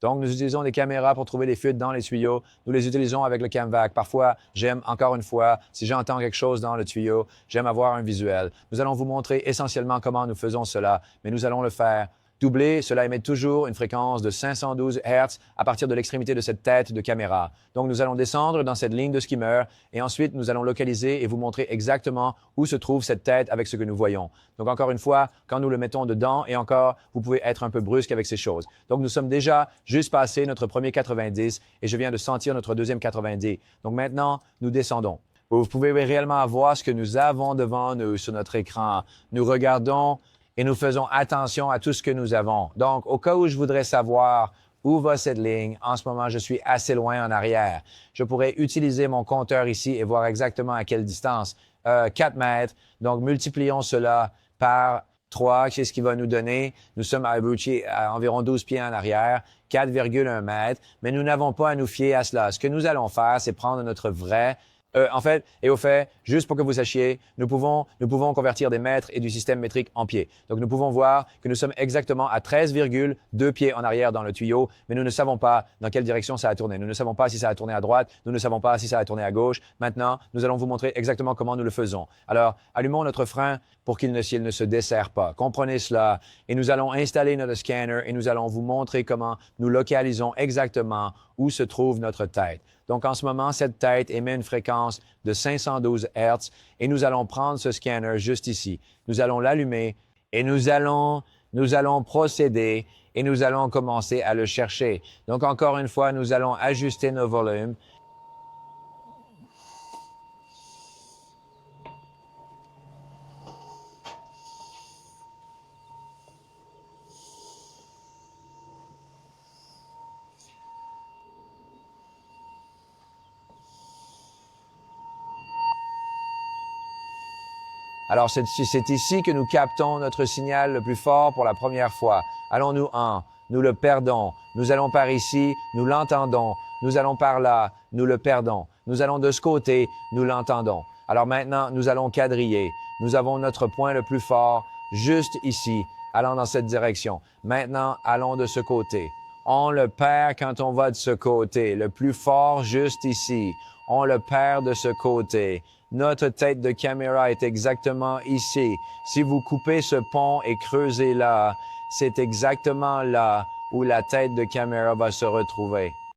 Donc, nous utilisons des caméras pour trouver des fuites dans les tuyaux. Nous les utilisons avec le CamVac. Parfois, j'aime, encore une fois, si j'entends quelque chose dans le tuyau, j'aime avoir un visuel. Nous allons vous montrer essentiellement comment nous faisons cela, mais nous allons le faire. Doubler, cela émet toujours une fréquence de 512 Hz à partir de l'extrémité de cette tête de caméra. Donc, nous allons descendre dans cette ligne de skimmer et ensuite, nous allons localiser et vous montrer exactement où se trouve cette tête avec ce que nous voyons. Donc, encore une fois, quand nous le mettons dedans et encore, vous pouvez être un peu brusque avec ces choses. Donc, nous sommes déjà juste passé notre premier 90 et je viens de sentir notre deuxième 90. Donc, maintenant, nous descendons. Vous pouvez réellement voir ce que nous avons devant nous sur notre écran. Nous regardons et nous faisons attention à tout ce que nous avons. Donc, au cas où je voudrais savoir où va cette ligne, en ce moment, je suis assez loin en arrière. Je pourrais utiliser mon compteur ici et voir exactement à quelle distance. 4 mètres. Donc, multiplions cela par 3, c'est ce qui va nous donner. Nous sommes à environ 12 pieds en arrière, 4,1 mètres, mais nous n'avons pas à nous fier à cela. Ce que nous allons faire, c'est prendre notre vrai juste pour que vous sachiez, nous pouvons convertir des mètres et du système métrique en pieds. Donc, nous pouvons voir que nous sommes exactement à 13,2 pieds en arrière dans le tuyau, mais nous ne savons pas dans quelle direction ça a tourné. Nous ne savons pas si ça a tourné à droite, nous ne savons pas si ça a tourné à gauche. Maintenant, nous allons vous montrer exactement comment nous le faisons. Alors, allumons notre frein pour qu'il ne se desserre pas. Comprenez cela. Et nous allons installer notre scanner et nous allons vous montrer comment nous localisons exactement où se trouve notre tête. Donc, en ce moment, cette tête émet une fréquence de 512 Hz et nous allons prendre ce scanner juste ici. Nous allons l'allumer et nous allons procéder et nous allons commencer à le chercher. Donc, encore une fois, nous allons ajuster nos volumes. Alors, c'est ici que nous captons notre signal le plus fort pour la première fois. Allons-nous en? Nous le perdons. Nous allons par ici, nous l'entendons. Nous allons par là, nous le perdons. Nous allons de ce côté, nous l'entendons. Alors maintenant, nous allons quadriller. Nous avons notre point le plus fort juste ici, allant dans cette direction. Maintenant, allons de ce côté. On le perd quand on va de ce côté. Le plus fort juste ici. On le perd de ce côté. Notre tête de caméra est exactement ici. Si vous coupez ce pont et creusez là, c'est exactement là où la tête de caméra va se retrouver.